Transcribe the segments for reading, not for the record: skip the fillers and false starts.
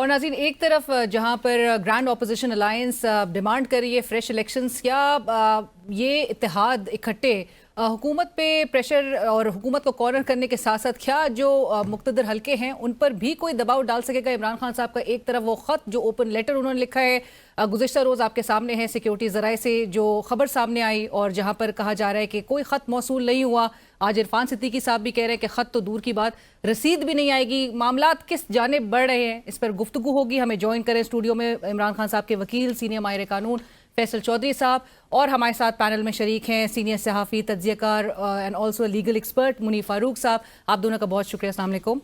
اور ناظرین، ایک طرف جہاں پر گرینڈ اپوزیشن الائنس ڈیمانڈ کر رہی ہے فریش الیکشنز، کیا یہ اتحاد اکٹھے حکومت پہ پریشر اور حکومت کو کارنر کرنے کے ساتھ ساتھ کیا جو مقتدر حلقے ہیں ان پر بھی کوئی دباؤ ڈال سکے گا؟ عمران خان صاحب کا ایک طرف وہ خط جو اوپن لیٹر انہوں نے لکھا ہے گزشتہ روز آپ کے سامنے ہے، سیکیورٹی ذرائع سے جو خبر سامنے آئی اور جہاں پر کہا جا رہا ہے کہ کوئی خط موصول نہیں ہوا. آج عرفان صدیقی صاحب بھی کہہ رہے ہیں کہ خط تو دور کی بات، رسید بھی نہیں آئے گی. معاملات کس جانب بڑھ رہے ہیں، اس پر گفتگو ہوگی. ہمیں جوائن کریں اسٹوڈیو میں عمران خان صاحب کے وکیل سینئر ماہر قانون فیصل چودھری صاحب، اور ہمارے ساتھ پینل میں شریک ہیں سینئر صحافی، تجزیہ کار and also legal expert Munib Farooq sahab. آپ دونوں کا بہت شکریہ. السلام علیکم،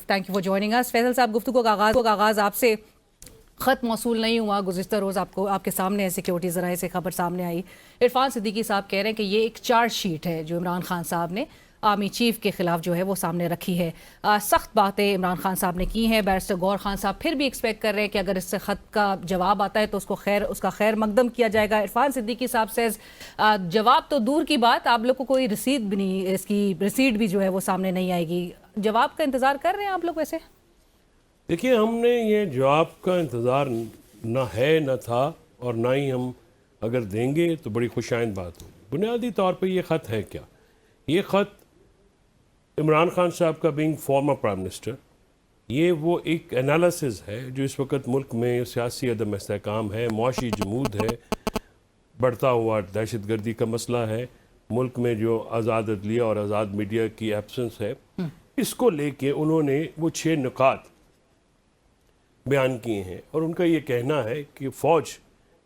thank you for joining us. Faisal sahab, گفتگو کا آغاز آپ سے. خط موصول نہیں ہوا، گزشتہ روز آپ کے سامنے سیکیورٹی ذرائع سے خبر سامنے آئی. عرفان صدیقی صاحب کہہ رہے ہیں کہ یہ ایک چارج شیٹ ہے جو عمران خان صاحب نے آرمی چیف کے خلاف جو ہے وہ سامنے رکھی ہے. سخت باتیں عمران خان صاحب نے کی ہیں. بیرسٹر گور خان صاحب پھر بھی ایکسپیکٹ کر رہے ہیں کہ اگر اس سے خط کا جواب آتا ہے تو اس کا خیر مقدم کیا جائے گا. عرفان صدیقی صاحب سیز جواب تو دور کی بات، آپ لوگ کو کوئی رسید بھی نہیں، اس کی رسید بھی جو ہے وہ سامنے نہیں آئے گی. جواب کا انتظار کر رہے ہیں آپ لوگ؟ ویسے دیکھیے، ہم نے یہ جواب کا انتظار نہ ہے نہ تھا، اور نہ ہی ہم اگر دیں گے تو بڑی خوش آئند بات ہوگی. بنیادی طور پہ یہ خط ہے کیا؟ یہ خط عمران خان صاحب کا بینگ فارمر پرائم منسٹر، یہ وہ ایک انالیسز ہے جو اس وقت ملک میں سیاسی عدم استحکام ہے، معاشی جمود ہے، بڑھتا ہوا دہشت گردی کا مسئلہ ہے، ملک میں جو آزاد عدلیہ اور آزاد میڈیا کی ایبسنس ہے، اس کو لے کے انہوں نے وہ 6 نکات بیان کیے ہیں. اور ان کا یہ کہنا ہے کہ فوج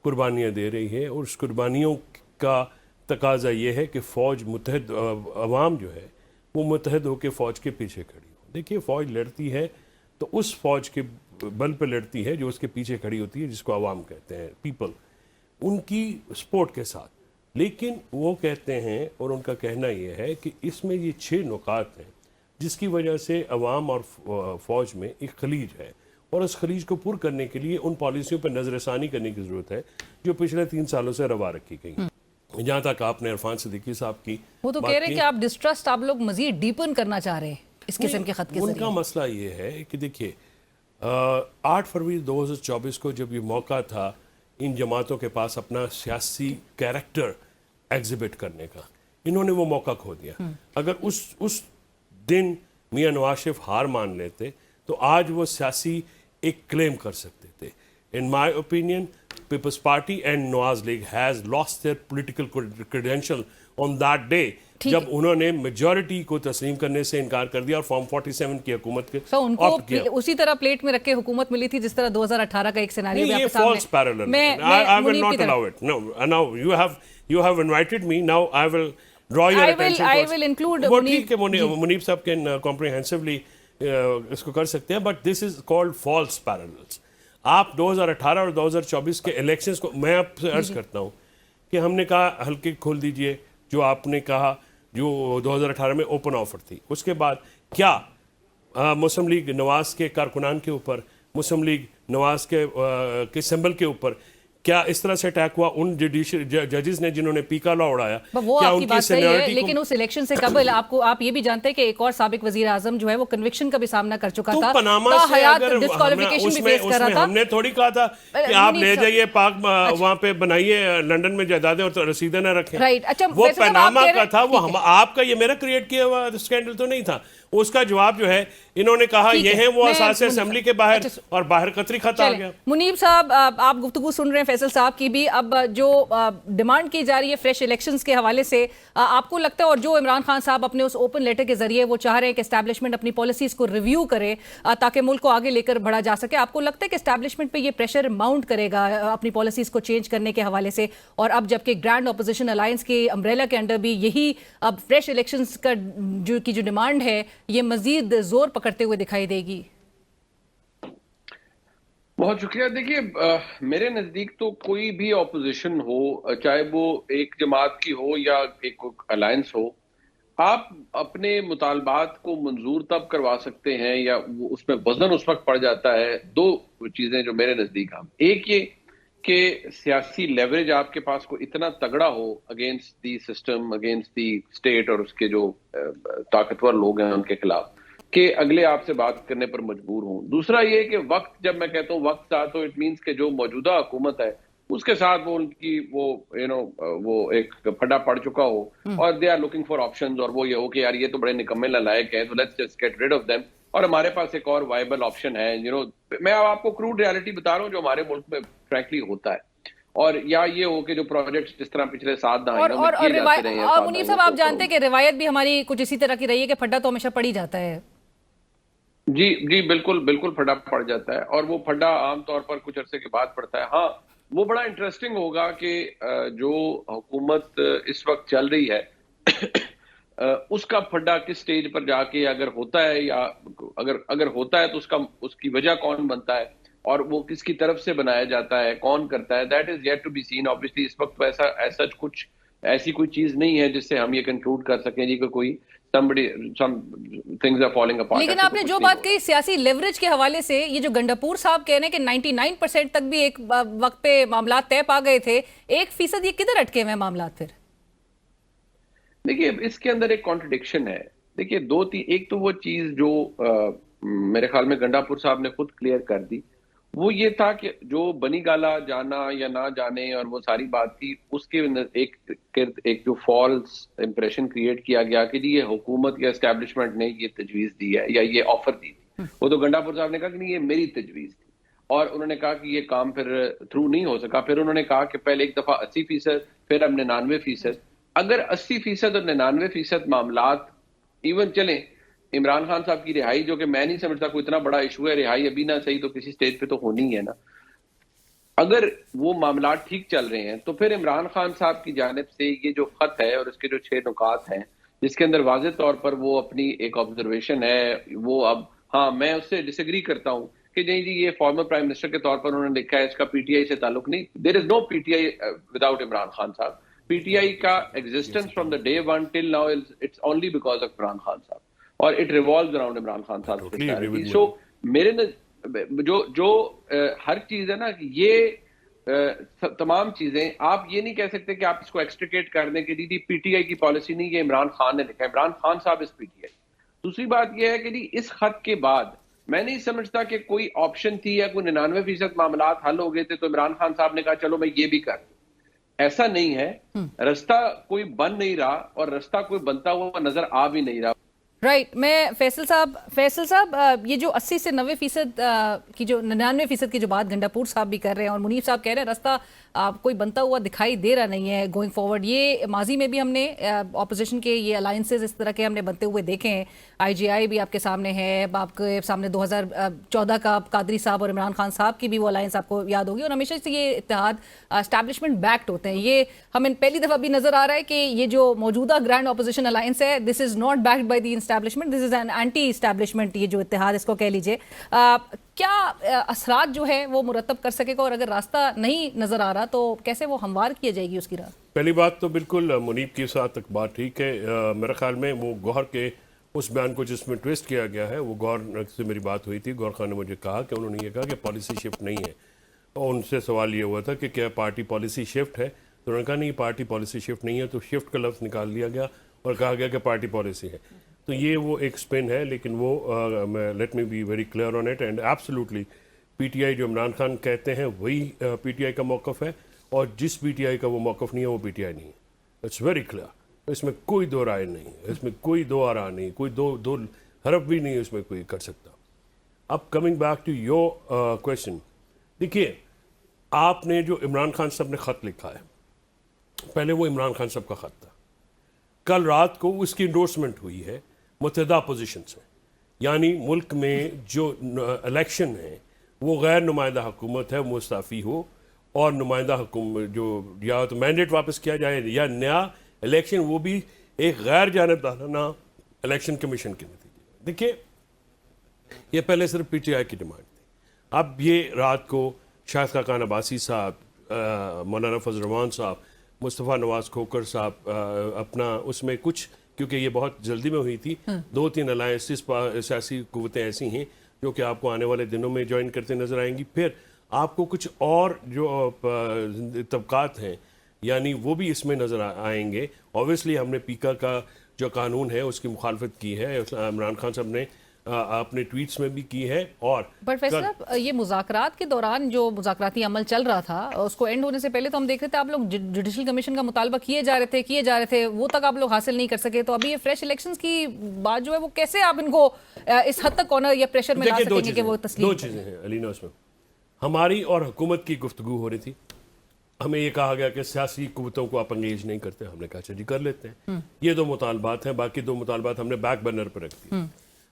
قربانیاں دے رہی ہے، اور اس قربانیوں کا تقاضا یہ ہے کہ فوج متحد، عوام جو ہے وہ متحد ہو کے فوج کے پیچھے کھڑی ہو. دیکھیے، فوج لڑتی ہے تو اس فوج کے بل پہ لڑتی ہے جو اس کے پیچھے کھڑی ہوتی ہے، جس کو عوام کہتے ہیں، پیپل، ان کی سپورٹ کے ساتھ. لیکن وہ کہتے ہیں، اور ان کا کہنا یہ ہے کہ اس میں یہ 6 نکات ہیں جس کی وجہ سے عوام اور فوج میں ایک خلیج ہے، اور اس خلیج کو پر کرنے کے لیے ان پالیسیوں پر نظر ثانی کرنے کی ضرورت ہے جو پچھلے 3 سالوں سے روا رکھی گئی. جہاں تک آپ نے عرفان صدیقی صاحب کی وہ تو کہہ رہے ہیں کہ آپ ڈسٹرسٹ آپ لوگ مزید ڈیپن کرنا چاہ رہے ہیں اس قسم کے خط کے ذریعے. ان کا مسئلہ یہ ہے کہ دیکھیے، 8 فروری 2024 کو جب یہ موقع تھا ان جماعتوں کے پاس اپنا سیاسی کیریکٹر ایگزیبٹ کرنے کا، انہوں نے وہ موقع کھو دیا. اگر اس دن میاں نواز شریف ہار مان لیتے تو آج وہ سیاسی ایک کلیم کر سکتے تھے. In my opinion, People's Party and Nawaz League has lost their political credential on that day جب انہوں نے میجورٹی کو تسلیم کرنے سے انکار کر دیا اور فارم 47 کی حکومت کے ان کو اسی طرح پلیٹ میں رکھ کے حکومت ملی تھی جس طرح 2018 کا ایک سیناریو یہ false parallel. I will not allow it. No, now you have invited me. Now I will draw your attention. I will include وہ ٹھیک ہے، منیب صاحب can comprehensively اس کو کر سکتے ہیں، but this is called false parallels. آپ 2018 اور 2024 کے الیکشنز کو، میں آپ سے عرض کرتا ہوں کہ ہم نے کہا حلقے کھول دیجئے، جو آپ نے کہا جو 2018 میں اوپن آفر تھی. اس کے بعد کیا مسلم لیگ نواز کے کارکنان کے اوپر، مسلم لیگ نواز کے سمبل کے اوپر کیا اس طرح سے اٹیک ہوا؟ ان ججز نے جنہوں نے پیکا لا اڑایا، وہ آپ کی بات صحیح ہے، لیکن اس الیکشن سے قبل آپ یہ بھی جانتے ہیں کہ ایک اور سابق وزیر اعظم جو ہے وہ کنوکشن کا بھی سامنا کر چکا تھا. پاناما سے اگر ہم نے تھوڑی کہا تھا کہ آپ لے جائیے پاک وہاں پہ بنائیے لنڈن میں جائیدادیں اور رسیدیں نہ رکھیں. وہ پاناما کا تھا، وہ آپ کا یہ میرا کریٹ کیا ہوا اسکینڈل تو نہیں تھا. اس کا جواب جو ہے انہوں نے کہا یہ ہیں وہ اساس اسمبلی کے باہر، اور باہر قطری خط آ گیا. منیب صاحب، آپ گفتگو سن رہے ہیں فیصل صاحب کی بھی. اب جو ڈیمانڈ کی جا رہی ہے فریش الیکشنز کے حوالے سے، آپ کو لگتا ہے، اور جو عمران خان صاحب اپنے اس اوپن لیٹر کے ذریعے وہ چاہ رہے ہیں کہ اسٹیبلشمنٹ اپنی پالیسیز کو ریویو کرے تاکہ ملک کو آگے لے کر بڑھا جا سکے، آپ کو لگتا ہے کہ اسٹیبلشمنٹ پہ یہ پریشر ماؤنٹ کرے گا اپنی پالیسیز کو چینج کرنے کے حوالے سے؟ اور اب جبکہ گرینڈ اپوزیشن الائنس کے امبریلا کے انڈر بھی یہی اب فریش الیکشنز کا جو ڈیمانڈ ہے یہ مزید زور پکڑتے ہوئے دکھائی دے گی. بہت شکریہ. دیکھیے، میرے نزدیک تو کوئی بھی اپوزیشن ہو، چاہے وہ ایک جماعت کی ہو یا ایک الائنس ہو، آپ اپنے مطالبات کو منظور تب کروا سکتے ہیں یا اس میں وزن اس وقت پڑ جاتا ہے. 2 چیزیں جو میرے نزدیک ہیں، ایک یہ کہ سیاسی لیوریج آپ کے پاس کو اتنا تگڑا ہو against the system, against the state اور اس کے جو طاقتور لوگ ہیں ان کے خلاف، کہ اگلے آپ سے بات کرنے پر مجبور ہوں. دوسرا یہ کہ وقت، جب میں کہتا ہوں وقت تھا تو اٹ مینس کہ جو موجودہ حکومت ہے اس کے ساتھ وہ ان کی وہ ایک پھڈا پڑ چکا ہو اور they are looking for options, اور وہ یہ ہو کہ یار یہ تو بڑے نکمے نالائق ہیں تو let's just get rid of them, اور ہمارے پاس ایک اور وائبل آپشن ہے. میں آپ کو کروڈ ریالٹی بتا رہا ہوں جو ہمارے ملک میں فرینکلی ہوتا ہے. اور یا یہ ہو کہ جو پروجیکٹس جس طرح پچھلے 7 دہائیوں میں کیے جاتے رہے ہیں. اور منیب صاحب آپ جانتے ہیں کہ روایت بھی ہماری کچھ اسی طرح کی رہی ہے کہ پھڈا تو ہمیشہ پڑ ہی جاتا ہے. جی بالکل بالکل پھڈا پڑ جاتا ہے، اور وہ پھڈا عام طور پر کچھ عرصے کے بعد پڑتا ہے. ہاں وہ بڑا انٹرسٹنگ ہوگا کہ جو حکومت اس وقت چل رہی ہے اس کا پھڈا کس سٹیج پر جا کے اگر ہوتا ہے، یا اگر ہوتا ہے تو اس کی وجہ کون بنتا ہے اور وہ کس کی طرف سے بنایا جاتا ہے، کون کرتا ہے، that is yet to be seen. obviously اس وقت ایسا کچھ ایسی کوئی چیز نہیں ہے جس سے ہم یہ کنکلوڈ کر سکیں جی کہ کوئی some things are falling apart. لیکن آپ نے جو بات کہی سیاسی لیوریج کے حوالے سے، یہ جو گنڈاپور صاحب کہہ رہے ہیں کہ 99% تک بھی ایک وقت پہ معاملات طے پا گئے تھے، 1% یہ کدھر اٹکے ہوئے معاملات پھر؟ دیکھیے اس کے اندر ایک کانٹرڈکشن ہے. دیکھیے ایک تو وہ چیز جو میرے خیال میں گنڈاپور صاحب نے خود کلیئر کر دی، وہ یہ تھا کہ جو بنی گالا جانا یا نہ جانے اور وہ ساری بات تھی، اس کے ایک جو فالس امپریشن کریٹ کیا گیا کہ جی یہ حکومت یا اسٹیبلشمنٹ نے یہ تجویز دی ہے یا یہ آفر دی تھی. وہ تو گنڈاپور صاحب نے کہا کہ نہیں یہ میری تجویز تھی، اور انہوں نے کہا کہ یہ کام پھر تھرو نہیں ہو سکا. پھر انہوں نے کہا کہ پہلے ایک دفعہ 80%، پھر اب 99%. اگر 80% اور 99% معاملات ایون چلیں، عمران خان صاحب کی رہائی جو کہ میں نہیں سمجھتا کوئی اتنا بڑا ایشو ہے، رہائی ابھی نہ صحیح تو کسی سٹیج پہ تو ہونی ہے نا. اگر وہ معاملات ٹھیک چل رہے ہیں تو پھر عمران خان صاحب کی جانب سے یہ جو خط ہے اور اس کے جو 6 نکات ہیں جس کے اندر واضح طور پر وہ اپنی ایک آبزرویشن ہے، وہ اب ہاں میں اس سے ڈس ایگری کرتا ہوں کہ نہیں جی یہ فارمر پرائم منسٹر کے طور پر انہوں نے لکھا ہے، اس کا پی ٹی آئی سے تعلق نہیں. There is no P T I without Imran Khan sahab. P T I کا existence from the day one till now it's only because of Imran Khan sahab, اور it revolves around Imran Khan sahab. So میرے جو ہر چیز ہے نا کہ یہ تمام چیزیں آپ یہ نہیں کہہ سکتے کہ آپ اس کو ایکسٹریکیٹ کر دیں کہ جی پی ٹی آئی کی پالیسی نہیں، یہ عمران خان نے لکھا ہے، عمران خان صاحب اس پی ٹی آئی. دوسری بات یہ ہے کہ جی اس خط کے بعد میں نہیں سمجھتا کہ کوئی آپشن تھی یا کوئی 99% معاملات حل ہو گئے تھے تو عمران خان صاحب نے کہا چلو میں یہ بھی کر دوں. ایسا نہیں ہے، رستہ کوئی بن نہیں رہا اور رستہ کوئی بنتا ہوا نظر آ بھی نہیں رہا. رائٹ. میں فیصل صاحب یہ جو 80 سے 90% کی جو 99% کی جو بات گنڈاپور صاحب بھی کر رہے ہیں اور منیب صاحب کہہ رہے ہیں رستہ کوئی بنتا ہوا دکھائی دے رہا نہیں ہے گوئنگ فارورڈ. یہ ماضی میں بھی ہم نے اپوزیشن کے یہ الائنسز اس طرح کے ہم نے بنتے ہوئے دیکھے ہیں. آئی جی آئی بھی آپ کے سامنے ہے، آپ کے سامنے 2014 کا قادری صاحب اور عمران خان صاحب کی بھی وہ الائنس آپ کو یاد ہوگی، اور ہمیشہ سے یہ اتحاد اسٹیبلشمنٹ بیکڈ ہوتے ہیں. یہ ہمیں پہلی دفعہ بھی نظر آ رہا ہے کہ یہ جو موجودہ گرینڈ اپوزیشن الائنس ہے this is not backed by the establishment, this is an anti establishment. یہ جو اتحاد اس کو کہہ لیجیے، کیا اثرات جو ہے وہ مرتب کر سکے گا، اور اگر راستہ نہیں نظر آ رہا تو کیسے وہ ہموار کیا جائے گی اس کی راہ؟ پہلی بات تو بالکل منیب کے ساتھ بات ٹھیک ہے. میرے خیال میں وہ گوہر کے اس بیان کو جس میں ٹویسٹ کیا گیا ہے، وہ گوہر سے میری بات ہوئی تھی، گوہر خان نے مجھے کہا کہ انہوں نے یہ کہا کہ پالیسی شفٹ نہیں ہے، اور ان سے سوال یہ ہوا تھا کہ کیا پارٹی پالیسی شفٹ ہے، تو انہوں نے کہا نہیں پارٹی پالیسی شفٹ نہیں ہے، تو شفٹ کا لفظ نکال دیا گیا اور کہا گیا کہ پارٹی پالیسی ہے. تو یہ وہ ایک سپن ہے، لیکن وہ let me be very clear on it and absolutely P T I جو عمران خان کہتے ہیں وہی پی ٹی آئی کا موقف ہے، اور جس پی ٹی آئی کا وہ موقف نہیں ہے وہ پی ٹی آئی نہیں ہے. It's very clear. اس میں کوئی دو رائے نہیں ہے، اس میں کوئی دو آرا نہیں، کوئی دو حرف بھی نہیں اس میں کوئی کر سکتا. اب coming back to your question, دیکھیے آپ نے جو عمران خان صاحب نے خط لکھا ہے، پہلے وہ عمران خان صاحب کا خط تھا. کل رات کو اس کی انڈورسمنٹ ہوئی ہے متحدہ اپوزیشن سے، یعنی ملک میں جو الیکشن ہے وہ غیر نمائندہ حکومت ہے، مستعفی ہو، اور نمائندہ حکومت جو یا تو مینڈیٹ واپس کیا جائے یا نیا الیکشن، وہ بھی ایک غیر جانبدارانہ الیکشن کمیشن کے نتیجے. دیکھیے یہ پہلے صرف پی ٹی آئی کی ڈیمانڈ تھی. اب یہ رات کو شاہد خاقان عباسی صاحب، مولانا فضل الرحمان صاحب، مصطفیٰ نواز کھوکر صاحب اپنا اس میں کچھ، کیونکہ یہ بہت جلدی میں ہوئی تھی، 2-3 الائنسز سیاسی قوتیں ایسی ہیں جو کہ آپ کو آنے والے دنوں میں جوائن کرتے نظر آئیں گی. پھر آپ کو کچھ اور جو طبقات ہیں یعنی وہ بھی اس میں نظر آئیں گے. اوبویسلی ہم نے پیکا کا جو قانون ہے اس کی مخالفت کی ہے. عمران خان صاحب نے آپ نے ٹویٹس میں بھی کی ہے. اور بٹ فیصل صاحب یہ مذاکرات کے دوران جو مذاکراتی عمل چل رہا تھا اس کو اینڈ ہونے سے پہلے تو ہم دیکھ رہے تھے آپ لوگ جوڈیشل کمیشن کا مطالبہ کیے جا رہے تھے وہ تک آپ لوگ حاصل نہیں کر سکے. تو ابھی یہ فریش الیکشنز کی بات جو ہے وہ کیسے آپ ان کو اس حد تک کارنر یا پریشر میں لا سکیں گے کہ وہ تسلیم؟ دو چیزیں ہیں علینا اس میں. ہماری اور حکومت کی گفتگو ہو رہی تھی. ہمیں یہ کہا گیا کہ سیاسی قوتوں کو آپ انگیج نہیں کرتے. ہم نے کہا چلیے کر لیتے ہیں. یہ دو مطالبات ہیں. باقی دو مطالبات ہم نے بیک برنر پر رکھ دی.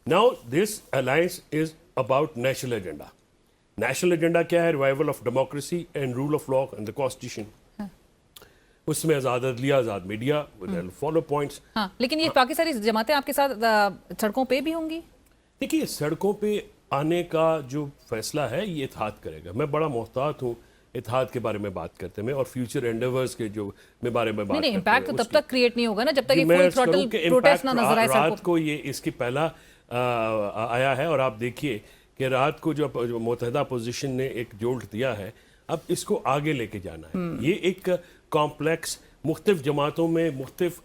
Now this alliance is about national agenda. National agenda کیا ہے؟ Revival of democracy and rule of law and the constitution. اس میں آزاد عدلیہ، آزاد میڈیا فالو پوائنٹس. ہاں لیکن یہ باقی ساری جماعتیں آپ کے ساتھ سڑکوں پہ بھی ہوں گی؟ دیکھیے سڑکوں پہ آنے کا جو فیصلہ ہے یہ اتحاد کرے گا. میں بڑا محتاط ہوں اتحاد کے بارے میں بات کرتے ہیں اور فیوچر انڈیورز کے جو بارے میں بات کرتے ہیں. امپیکٹ تو تب تک کریٹ نہیں ہوگا نا جب تک یہ فل تھروٹل پروٹیسٹ نہ نظر آئے. رات کو یہ اس کی پہلا آیا ہے اور آپ دیکھیے کہ رات کو جو متحدہ اپوزیشن نے ایک جولٹ دیا ہے اب اس کو آگے لے کے جانا ہے. یہ ایک کمپلیکس مختلف جماعتوں میں مختلف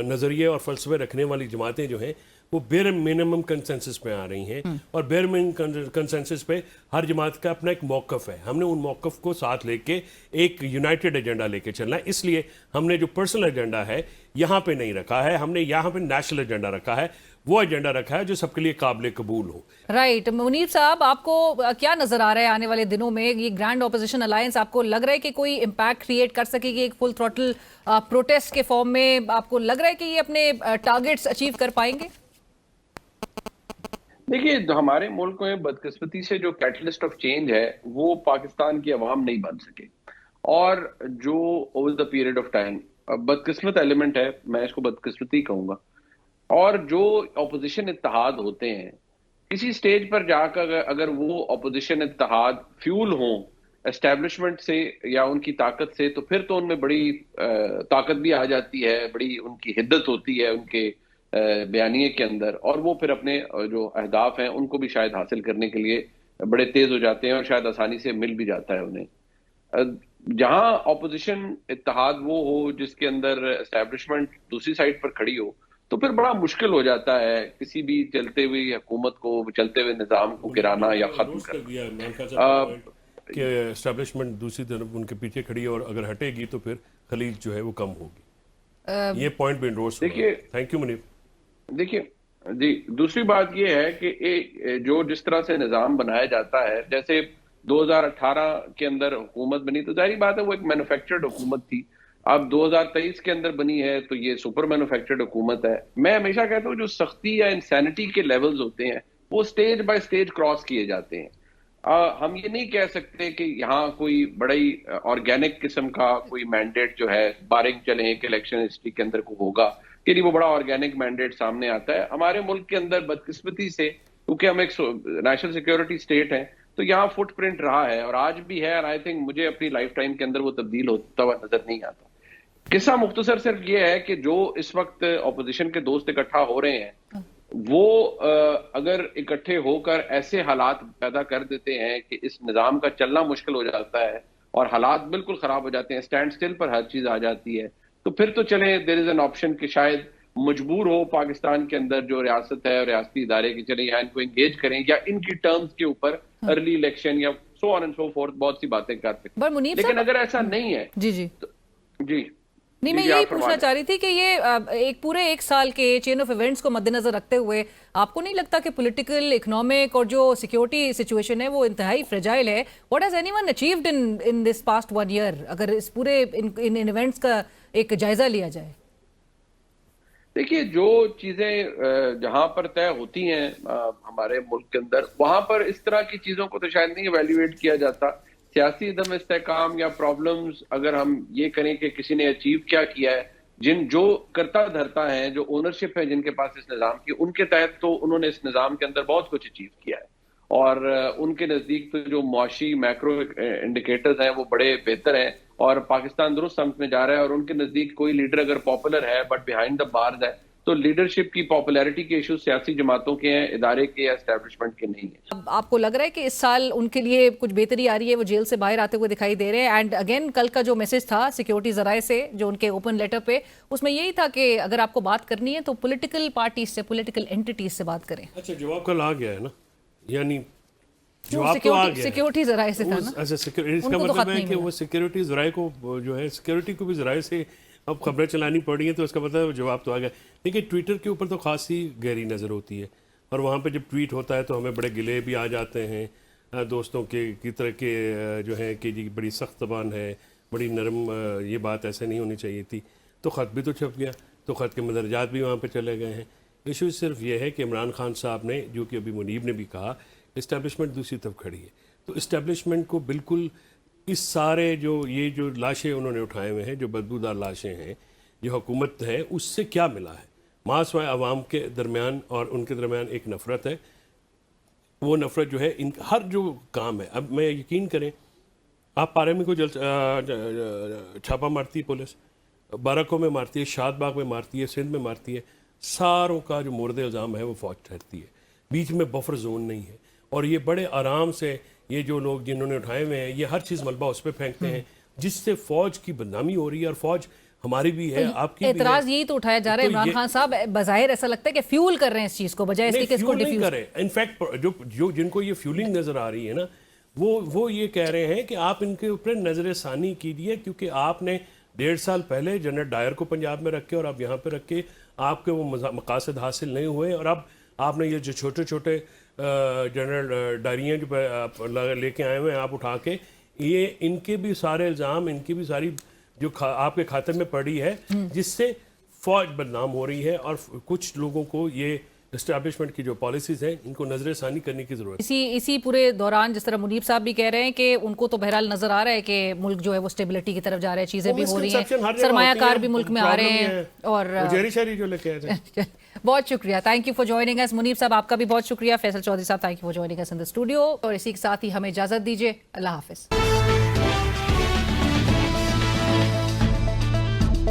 نظریے اور فلسفے رکھنے والی جماعتیں جو ہیں وہ بیر منیمم کنسنسس پہ آ رہی ہیں اور بیر منیمم کنسنسس پہ ہر جماعت کا اپنا ایک موقف ہے. ہم نے ان موقف کو ساتھ لے کے ایک یونائٹڈ ایجنڈا لے کے چلنا ہے. اس لیے ہم نے جو پرسنل ایجنڈا ہے یہاں پہ نہیں رکھا ہے. ہم نے یہاں پہ نیشنل ایجنڈا رکھا ہے. وہ ایجنڈا رکھا ہے جو سب کے لیے قابل قبول ہو. رائٹ. منیر صاحب آپ کو کیا نظر آ رہا ہے آنے والے دنوں میں یہ گرینڈ اپوزیشن الائنس آپ کو لگ رہا ہے کہ کوئی امپیکٹ کریٹ کر سکے گی ایک فل تھروٹل پروٹیسٹ کے فارم میں؟ آپ کو لگ رہا ہے کہ یہ اپنے ٹارگیٹس اچیو کر پائیں گے؟ دیکھیے ہمارے ملک میں بدقسمتی سے جو کیٹلسٹ آف چینج ہے وہ پاکستان کی عوام نہیں بن سکے اور جو over the period of time بدقسمت ایلیمنٹ ہے، میں اس کو بدقسمتی کہوں گا. اور جو اپوزیشن اتحاد ہوتے ہیں کسی سٹیج پر جا کر اگر وہ اپوزیشن اتحاد فیول ہوں اسٹیبلشمنٹ سے یا ان کی طاقت سے تو پھر تو ان میں بڑی طاقت بھی آ جاتی ہے، بڑی ان کی حدت ہوتی ہے ان کے بیانیے کے اندر اور وہ پھر اپنے جو اہداف ہیں ان کو بھی شاید حاصل کرنے کے لیے بڑے تیز ہو جاتے ہیں اور شاید آسانی سے مل بھی جاتا ہے انہیں. جہاں اپوزیشن اتحاد وہ ہو جس کے اندر اسٹیبلشمنٹ دوسری سائڈ پر کھڑی ہو تو پھر بڑا مشکل ہو جاتا ہے کسی بھی چلتے ہوئی حکومت کو، چلتے ہوئے نظام کو گرانا یا ختم کرنا. کہ اسٹیبلشمنٹ دوسری طرف ان کے پیچھے کھڑی ہے اور اگر ہٹے گی تو پھر خلیج جو ہے وہ کم ہوگی. یہ پوائنٹ بھی انڈورس ہوا. Thank you Munir. دیکھیے جی دوسری بات یہ ہے کہ جو جس طرح سے نظام بنایا جاتا ہے، جیسے 2018 کے اندر حکومت بنی تو ظاہری بات ہے وہ ایک مینوفیکچرڈ حکومت تھی. اب 2023 کے اندر بنی ہے تو یہ سپر مینوفیکچرڈ حکومت ہے. میں ہمیشہ کہتا ہوں جو سختی یا انسینٹی کے لیولز ہوتے ہیں وہ سٹیج بائی سٹیج کراس کیے جاتے ہیں. ہم یہ نہیں کہہ سکتے کہ یہاں کوئی بڑی آرگینک قسم کا کوئی مینڈیٹ جو ہے بارنگ چلیں کہ الیکشن ہسٹری کے اندر کو ہوگا کہ نہیں وہ بڑا آرگینک مینڈیٹ سامنے آتا ہے. ہمارے ملک کے اندر بدقسمتی سے کیونکہ ہم ایک نیشنل سیکیورٹی اسٹیٹ ہیں تو یہاں فٹ پرنٹ رہا ہے اور آج بھی ہے اور آئی تھنک مجھے اپنی لائف ٹائم کے اندر وہ تبدیل ہوتا ہوا نظر نہیں آتا. قصہ مختصر صرف یہ ہے کہ جو اس وقت اپوزیشن کے دوست اکٹھا ہو رہے ہیں وہ اگر اکٹھے ہو کر ایسے حالات پیدا کر دیتے ہیں کہ اس نظام کا چلنا مشکل ہو جاتا ہے اور حالات بالکل خراب ہو جاتے ہیں، اسٹینڈ سٹل پر ہر چیز آ جاتی ہے، تو پھر تو چلیں دیر از این آپشن کہ شاید مجبور ہو پاکستان کے اندر جو ریاست ہے اور ریاستی ادارے کی چلیں یہاں ان کو انگیج کریں یا ان کی ٹرمز کے اوپر ارلی الیکشن یا سو آن اینڈ سو فورتھ بہت سی باتیں کر سکتے ہیں. لیکن اگر ایسا نہیں ہے جی نہیں میں یہی پوچھنا چاہ رہی تھی کہ یہ ایک پورے ایک سال کے چین آف ایونٹس کو مد نظر رکھتے ہوئے آپ کو نہیں لگتا کہ پولیٹیکل اکنامک اور جو سیکیورٹی سچویشن ہے وہ انتہائی فریجائل ہے؟ What has any one achieved in this past 1 year اگر اس پورے ان ایونٹس کا ایک جائزہ لیا جائے؟ دیکھیے جو چیزیں جہاں پر طے ہوتی ہیں ہمارے ملک کے اندر وہاں پر اس طرح کی چیزوں کو تو شاید نہیں ایویلیویٹ کیا جاتا. سیاسی عدم استحکام یا پرابلمز اگر ہم یہ کریں کہ کسی نے اچیو کیا ہے، جو کرتا دھرتا ہے، جو اونرشپ ہے جن کے پاس اس نظام کی، ان کے تحت تو انہوں نے اس نظام کے اندر بہت کچھ اچیو کیا ہے اور ان کے نزدیک تو جو معاشی میکرو انڈیکیٹرز ہیں وہ بڑے بہتر ہیں اور پاکستان درست سمت میں جا رہا ہے اور ان کے نزدیک کوئی لیڈر اگر پاپولر ہے بٹ بیہائنڈ دا بارز ہے تو لیڈرشپ کی پاپولیرٹی کے ایشوز سیاسی جماعتوں کے ہیں، ادارے کے یا اسٹیبلشمنٹ کے نہیں ہیں۔ اب آپ کو لگ رہا ہے کہ اس سال ان کے لیے کچھ بہتری آ رہی ہے، وہ جیل سے باہر آتے ہوئے دکھائی دے رہے ہیں؟ اینڈ اگین کل کا جو میسج تھا سیکیورٹی ذرائع سے جو ان کے اوپن لیٹر پہ، اس میں یہی تھا کہ اگر آپ کو بات کرنی ہے تو پولیٹیکل پارٹیز سے، پولیٹیکل اینٹیٹیز سے بات کریں۔ اچھا جواب کل آ گیا ہے نا، یعنی جواب تو آ گیا ہے۔ سیکیورٹی ذرائع سے تھا نا، اچھا اس کا مطلب ہے کہ وہ سیکیورٹی ذرائع کو جو ہے سیکیورٹی کو بھی ذرائع سے اب خبریں چلانی پڑ رہی ہیں، تو اس کا مطلب ہے جواب تو آ گیا۔ دیکھیے ٹویٹر کے اوپر تو خاصی گہری نظر ہوتی ہے، اور وہاں پہ جب ٹویٹ ہوتا ہے تو ہمیں بڑے گلے بھی آ جاتے ہیں دوستوں کے کی طرح کے جو ہے کہ جی بڑی سخت زبان ہے، بڑی نرم، یہ بات ایسے نہیں ہونی چاہیے تھی۔ تو خط بھی تو چھپ گیا، تو خط کے مندرجات بھی وہاں پہ چلے گئے ہیں۔ ایشو صرف یہ ہے کہ عمران خان صاحب نے، جو کہ ابھی منیب نے بھی کہا، اسٹیبلشمنٹ دوسری طرف کھڑی ہے، تو اسٹیبلشمنٹ کو بالکل اس سارے یہ جو لاشیں انہوں نے اٹھائے ہوئے ہیں، جو بدبودار لاشیں ہیں، جو حکومت ہے، اس سے کیا ملا ہے؟ ماسوائے عوام کے درمیان اور ان کے درمیان ایک نفرت ہے۔ وہ نفرت جو ہے ان ہر جو کام ہے، اب میں یقین کریں، آپ پارے میں کوئی چھاپا مارتی ہے پولیس، بارکوں میں مارتی ہے، شاد باغ میں مارتی ہے، سندھ میں مارتی ہے، ساروں کا جو مورد الزام ہے وہ فوج ٹھہرتی ہے، بیچ میں بفر زون نہیں ہے، اور یہ بڑے آرام سے یہ جو لوگ جنہوں نے اٹھائے ہوئے ہیں، یہ ہر چیز ملبہ اس پہ پھینکتے ہیں، جس سے فوج کی بدنامی ہو رہی ہے، اور فوج ہماری بھی ہے، آپ کی بھی ہے۔ اعتراض یہی تو اٹھایا جا رہا ہے عمران خان صاحب، بظاہر ایسا لگتا ہے کہ فیول کر رہے ہیں اس چیز کو، بجائے اس کے کہ اس کو نہیں ڈیفیوز کریں۔ انفیکٹ جو جن کو یہ فیولنگ نظر آ رہی ہے نا، وہ یہ کہہ رہے ہیں کہ آپ ان کے اوپر نظر ثانی کیجیے، کیونکہ آپ نے 1.5 سال پہلے جنرل ڈائر کو پنجاب میں رکھ کے اور اب یہاں پہ رکھ کے آپ کے وہ مقاصد حاصل نہیں ہوئے، اور اب آپ نے یہ جو چھوٹے چھوٹے جنرل ڈائریاں جو لے کے آئے ہوئے ہیں آپ اٹھا کے، یہ ان کے بھی سارے الزام، ان کی بھی ساری جو آپ کے کھاتے میں پڑی ہے، جس سے فوج بدنام ہو رہی ہے، اور کچھ لوگوں کو یہ اسٹیبلشمنٹ کی جو پالیسیز ہیں ان کو نظر ثانی کرنے کی ضرورت ہے۔ اسی پورے دوران جس طرح منیب صاحب بھی کہہ رہے ہیں کہ ان کو تو بہرحال نظر آ رہا ہے کہ ملک جو ہے وہ اسٹیبلٹی کی طرف جا رہا ہے، چیزیں بھی ہو رہی ہیں، سرمایہ کار بھی ملک میں آ رہے ہیں، اور جو لے کے آئے۔ بہت شکریہ، thank you for joining us. Muneeb صاحب آپ کا بھی بہت شکریہ، فیصل چودھری صاحب thank you for joining us in the studio, اور اسی کے ساتھ ہی ہمیں اجازت دیجیے، اللہ حافظ۔